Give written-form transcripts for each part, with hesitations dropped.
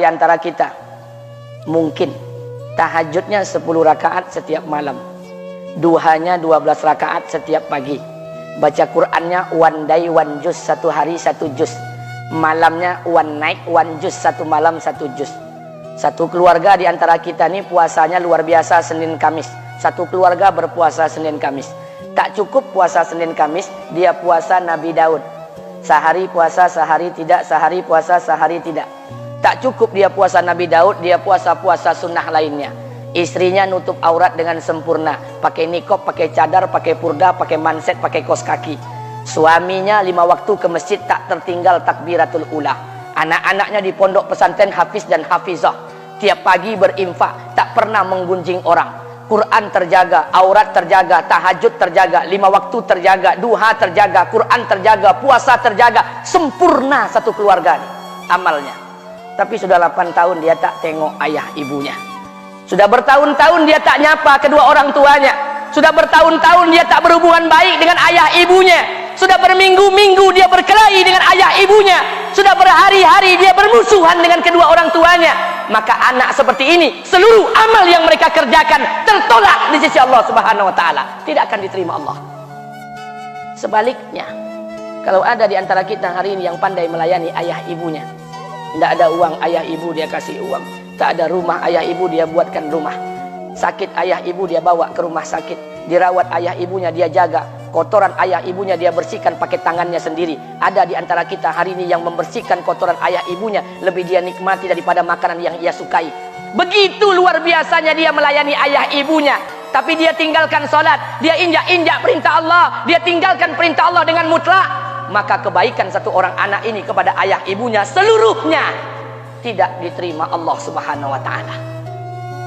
di antara kita mungkin tahajudnya 10 rakaat setiap malam, duhanya 12 rakaat setiap pagi, baca Qur'annya one day one juz, 1 hari 1 juz, malamnya one night one juz, 1 malam 1 juz. Satu keluarga di antara kita nih puasanya luar biasa Senin Kamis. Satu keluarga berpuasa Senin Kamis. Tak cukup puasa Senin Kamis, dia puasa Nabi Daud. Sehari puasa, sehari tidak, sehari puasa, sehari tidak. Tak cukup dia puasa Nabi Daud, dia puasa-puasa sunnah lainnya. Istrinya nutup aurat dengan sempurna, pakai nikob, pakai cadar, pakai purda, pakai manset, pakai kos kaki. Suaminya 5 waktu ke masjid tak tertinggal takbiratul ula. Anak-anaknya di pondok pesantren hafiz dan hafizah. Tiap pagi berinfak, tak pernah menggunjing orang. Quran terjaga, aurat terjaga, tahajud terjaga, 5 waktu terjaga, duha terjaga, Quran terjaga, puasa terjaga. Sempurna satu keluarga nih, amalnya. Tapi sudah 8 tahun dia tak tengok ayah ibunya. Sudah bertahun-tahun dia tak nyapa kedua orang tuanya. Sudah bertahun-tahun dia tak berhubungan baik dengan ayah ibunya. Sudah berminggu-minggu dia berkelahi dengan ayah ibunya. Sudah berhari-hari dia bermusuhan dengan kedua orang tuanya. Maka anak seperti ini, seluruh amal yang mereka kerjakan tertolak di sisi Allah Subhanahu wa taala, tidak akan diterima Allah. Sebaliknya, kalau ada di antara kita hari ini yang pandai melayani ayah ibunya, tidak ada uang ayah ibu dia kasih uang, tak ada rumah ayah ibu dia buatkan rumah, sakit ayah ibu dia bawa ke rumah sakit, dirawat ayah ibunya dia jaga, kotoran ayah ibunya dia bersihkan pakai tangannya sendiri. Ada di antara kita hari ini yang membersihkan kotoran ayah ibunya lebih dia nikmati daripada makanan yang ia sukai. Begitu luar biasanya dia melayani ayah ibunya. Tapi dia tinggalkan sholat, dia injak-injak perintah Allah, dia tinggalkan perintah Allah dengan mutlak. Maka kebaikan satu orang anak ini kepada ayah ibunya seluruhnya tidak diterima Allah Subhanahu wa taala.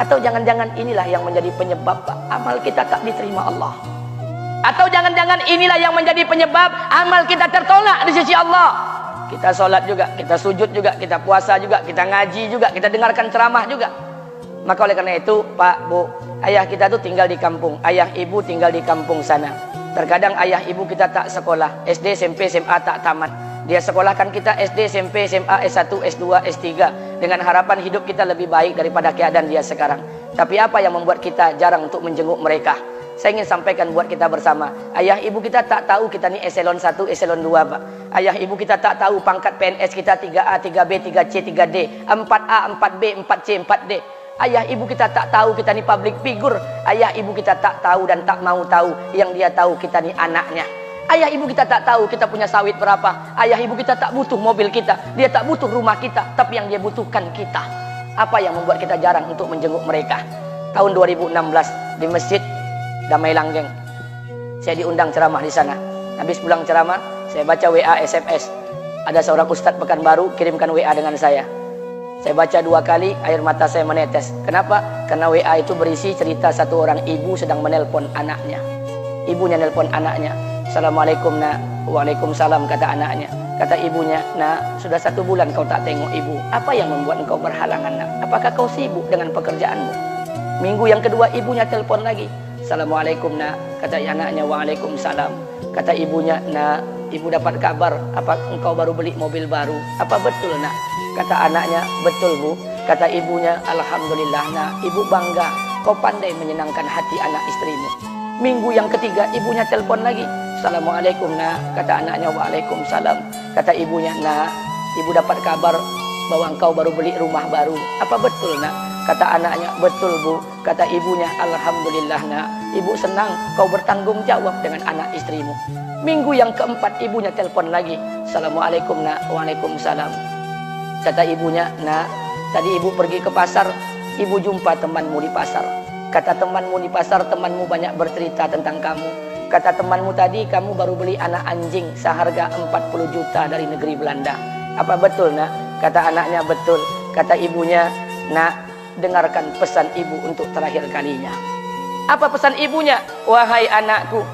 Atau jangan-jangan inilah yang menjadi penyebab amal kita tak diterima Allah. Atau jangan-jangan inilah yang menjadi penyebab amal kita tertolak di sisi Allah. Kita sholat juga, kita sujud juga, kita puasa juga, kita ngaji juga, kita dengarkan ceramah juga. Maka oleh karena itu Pak, Bu, ayah kita tuh tinggal di kampung, ayah ibu tinggal di kampung sana. Terkadang ayah ibu kita tak sekolah, SD, SMP, SMA tak tamat. Dia sekolahkan kita SD, SMP, SMA, S1, S2, S3 dengan harapan hidup kita lebih baik daripada keadaan dia sekarang. Tapi apa yang membuat kita jarang untuk menjenguk mereka? Saya ingin sampaikan buat kita bersama. Ayah ibu kita tak tahu kita ni eselon 1, eselon 2, Pak. Ayah ibu kita tak tahu pangkat PNS kita 3A, 3B, 3C, 3D, 4A, 4B, 4C, 4D. Ayah ibu kita tak tahu kita ni public figure. Ayah ibu kita tak tahu dan tak mau tahu. Yang dia tahu kita ni anaknya. Ayah ibu kita tak tahu kita punya sawit berapa. Ayah ibu kita tak butuh mobil kita. Dia tak butuh rumah kita. Tapi yang dia butuhkan kita. Apa yang membuat kita jarang untuk menjenguk mereka? Tahun 2016 di Masjid Damai Langgeng, saya diundang ceramah di sana. Habis pulang ceramah, saya baca WA SMS. Ada seorang ustadz Pekanbaru kirimkan WA dengan saya. Saya baca 2 kali, air mata saya menetes. Kenapa? Karena WA itu berisi cerita satu orang ibu sedang menelpon anaknya. Ibunya nelpon anaknya. Assalamualaikum nak. Waalaikumsalam kata anaknya. Kata ibunya, nak, sudah 1 bulan kau tak tengok ibu. Apa yang membuat engkau berhalangan nak? Apakah kau sibuk dengan pekerjaanmu? Minggu yang kedua ibunya telepon lagi. Assalamualaikum nak, kata anaknya. Waalaikumsalam. Kata ibunya, nak, ibu dapat kabar apa engkau baru beli mobil baru. Apa betul nak? Kata anaknya, betul bu. Kata ibunya, alhamdulillah nak, ibu bangga kau pandai menyenangkan hati anak istrimu. Minggu yang ketiga ibunya telepon lagi. Assalamualaikum nak, kata anaknya. Waalaikumsalam. Kata ibunya, nak, ibu dapat kabar bahwa engkau baru beli rumah baru. Apa betul nak? Kata anaknya, betul bu. Kata ibunya, alhamdulillah nak, ibu senang kau bertanggung jawab dengan anak istrimu. Minggu yang keempat ibunya telepon lagi. Assalamualaikum nak. Waalaikumsalam. Kata ibunya, nak, tadi ibu pergi ke pasar, ibu jumpa temanmu di pasar. Kata temanmu di pasar, temanmu banyak bercerita tentang kamu. Kata temanmu tadi kamu baru beli anak anjing seharga 40 juta dari negeri Belanda. Apa betul nak? Kata anaknya, betul. Kata ibunya, nak, dengarkan pesan ibu untuk terakhir kalinya. Apa pesan ibunya? Wahai anakku,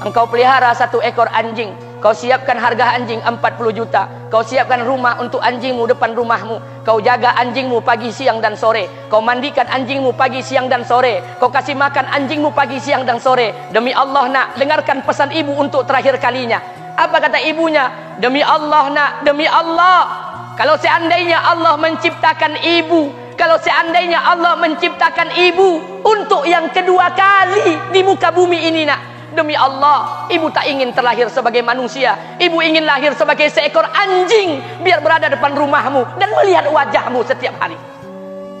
engkau pelihara 1 ekor anjing. Kau siapkan harga anjing 40 juta. Kau siapkan rumah untuk anjingmu depan rumahmu. Kau jaga anjingmu pagi, siang, dan sore. Kau mandikan anjingmu pagi, siang, dan sore. Kau kasih makan anjingmu pagi, siang, dan sore. Demi Allah nak, dengarkan pesan ibu untuk terakhir kalinya. Apa kata ibunya? Demi Allah nak, demi Allah. Kalau seandainya Allah menciptakan ibu, kalau seandainya Allah menciptakan ibu untuk yang kedua kali di muka bumi ini nak, demi Allah, ibu tak ingin terlahir sebagai manusia. Ibu ingin lahir sebagai seekor anjing, biar berada depan rumahmu dan melihat wajahmu setiap hari.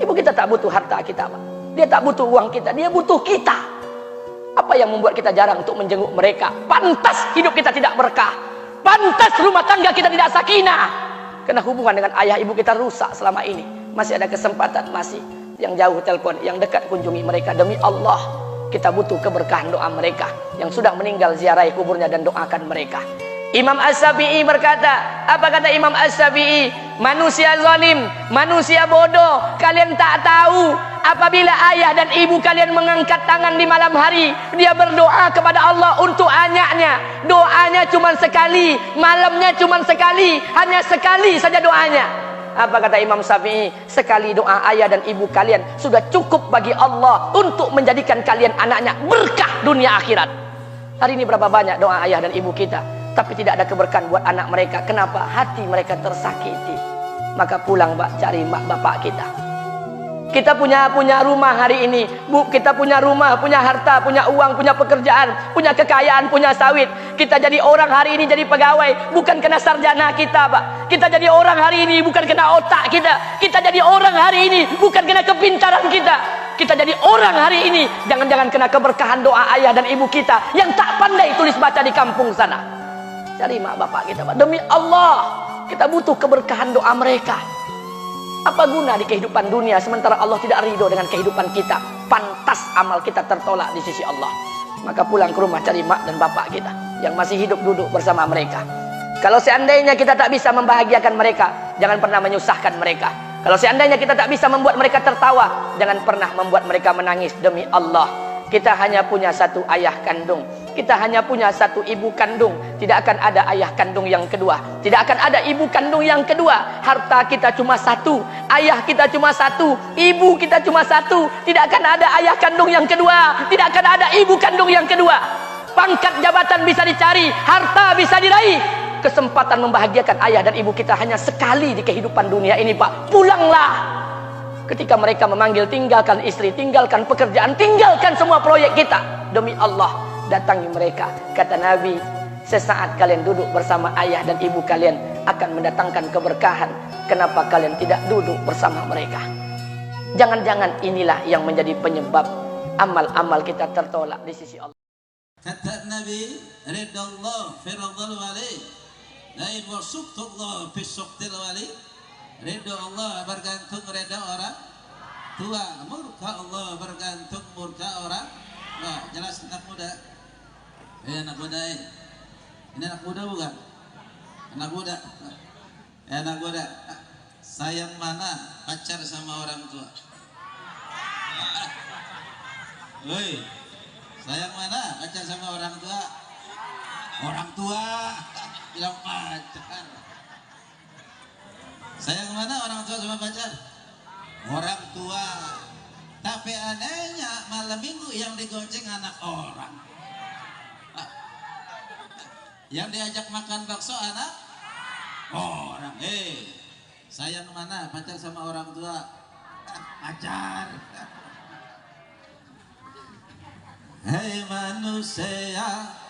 Ibu kita tak butuh harta kita, Pak. Dia tak butuh uang kita, dia butuh kita. Apa yang membuat kita jarang untuk menjenguk mereka? Pantas hidup kita tidak berkah, pantas rumah tangga kita tidak sakinah, karena hubungan dengan ayah ibu kita rusak selama ini. Masih ada kesempatan, masih yang jauh telepon, yang dekat kunjungi mereka. Demi Allah, kita butuh keberkahan doa mereka. Yang sudah meninggal, ziarahi kuburnya dan doakan mereka. Imam As-Syafi'i berkata, apa kata Imam As-Syafi'i? Manusia zalim, manusia bodoh, kalian tak tahu apabila ayah dan ibu kalian mengangkat tangan di malam hari, dia berdoa kepada Allah untuk anaknya. Doanya cuma sekali, malamnya cuma sekali, hanya sekali saja doanya. Apa kata Imam Syafi'i? Sekali doa ayah dan ibu kalian sudah cukup bagi Allah untuk menjadikan kalian anaknya berkah dunia akhirat. Hari ini berapa banyak doa ayah dan ibu kita, tapi tidak ada keberkahan buat anak mereka. Kenapa? Hati mereka tersakiti. Maka pulang, Pak, cari mak bapak kita. Kita punya rumah hari ini, Bu, kita punya rumah, punya harta, punya uang, punya pekerjaan, punya kekayaan, punya sawit. Kita jadi orang hari ini, jadi pegawai bukan kena sarjana kita, Pak. Kita jadi orang hari ini bukan kena otak kita. Kita jadi orang hari ini bukan kena kepintaran kita. Kita jadi orang hari ini jangan-jangan kena keberkahan doa ayah dan ibu kita yang tak pandai tulis baca di kampung sana. Cari mak bapak kita, Pak. Demi Allah, kita butuh keberkahan doa mereka. Apa guna di kehidupan dunia sementara Allah tidak ridho dengan kehidupan kita? Pantas amal kita tertolak di sisi Allah. Maka pulang ke rumah, cari mak dan bapak kita yang masih hidup, duduk bersama mereka. Kalau seandainya kita tak bisa membahagiakan mereka, jangan pernah menyusahkan mereka. Kalau seandainya kita tak bisa membuat mereka tertawa, jangan pernah membuat mereka menangis. Demi Allah, kita hanya punya satu ayah kandung, kita hanya punya satu ibu kandung. Tidak akan ada ayah kandung yang kedua, tidak akan ada ibu kandung yang kedua. Harta kita cuma satu, ayah kita cuma satu, ibu kita cuma satu. Tidak akan ada ayah kandung yang kedua, tidak akan ada ibu kandung yang kedua. Pangkat jabatan bisa dicari, harta bisa diraih, kesempatan membahagiakan ayah dan ibu kita hanya sekali di kehidupan dunia ini, Pak. Pulanglah. Ketika mereka memanggil, tinggalkan istri, tinggalkan pekerjaan, tinggalkan semua proyek kita. Demi Allah, datangi mereka. Kata Nabi, sesaat kalian duduk bersama ayah dan ibu kalian akan mendatangkan keberkahan. Kenapa kalian tidak duduk bersama mereka? Jangan-jangan inilah yang menjadi penyebab amal-amal kita tertolak di sisi Allah. Kata Nabi, ridallah fi ridal wali, lain wa suqtullah fi suqtil wali. Ridha Allah bergantung ridha orang tua, murka Allah bergantung murka orang. Wah, jelas anak muda. Anak muda ini anak muda bukan? Anak muda. Anak muda. Sayang mana pacar sama orang tua? Woi, sayang mana pacar sama orang tua? Orang tua bilang pacar. Sayang mana orang tua sama pacar? Orang tua. Tapi anehnya malam minggu yang digonceng anak orang. Yang diajak makan bakso anak orang. Sayang mana pacar sama orang tua? Pacar. Hei manusia,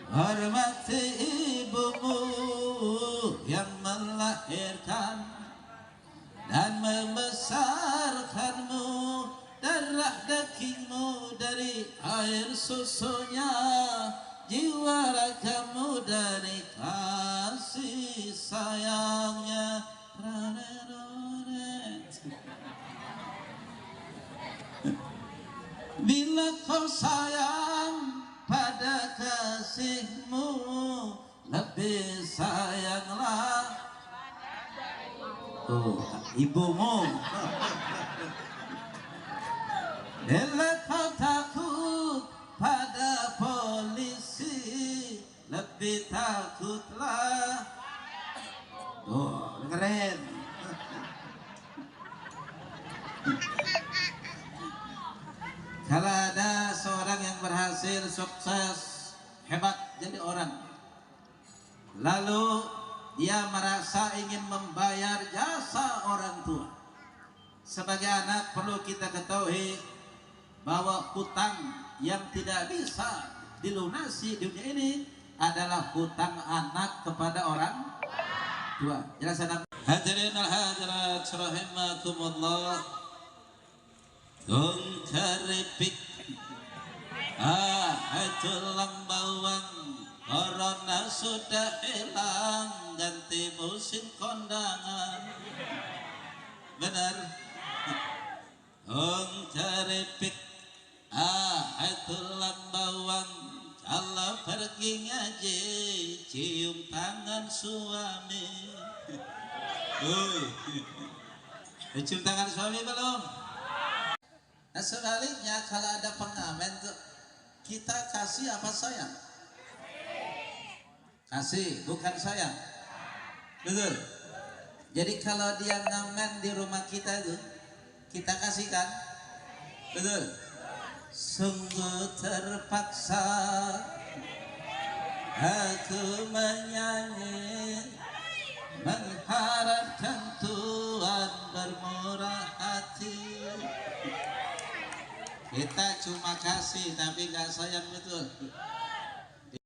hormati ibumu yang melahirkan dan membesarkanmu, darah dagingmu dari air susunya, jiwa ragamu dari kasih sayangnya. Bila kau sayang pada kasihmu, lebih sayanglah ibumu. Bila kau takut pada polisi, lebih takutlah. Dengerin. Kalau ada seorang yang berhasil, sukses, hebat jadi orang, lalu dia merasa memaksa ingin membayar jasa orang tua. Sebagai anak perlu kita ketahui bahwa hutang yang tidak bisa dilunasi di dunia ini adalah hutang anak kepada orang tua. Jelas anak? Hadirin hadirat rahimakumullah. Tung keripik tulang bawang, corona sudah hilang, ganti musim kondangan. Benar? Tung keripik tulang bawang, kalau pergi ngaji cium tangan suami. Cium tangan suami belum? Nah sebaliknya kalau ada pengamen tuh, kita kasih apa sayang? Kasih, bukan sayang. Betul? Jadi kalau dia ngamen di rumah kita itu, kita kasihkan. Betul? Sungguh terpaksa aku menyanyi, mengharapkan Tuhan bermurah hati. Kita cuma kasih tapi gak sayang, betul.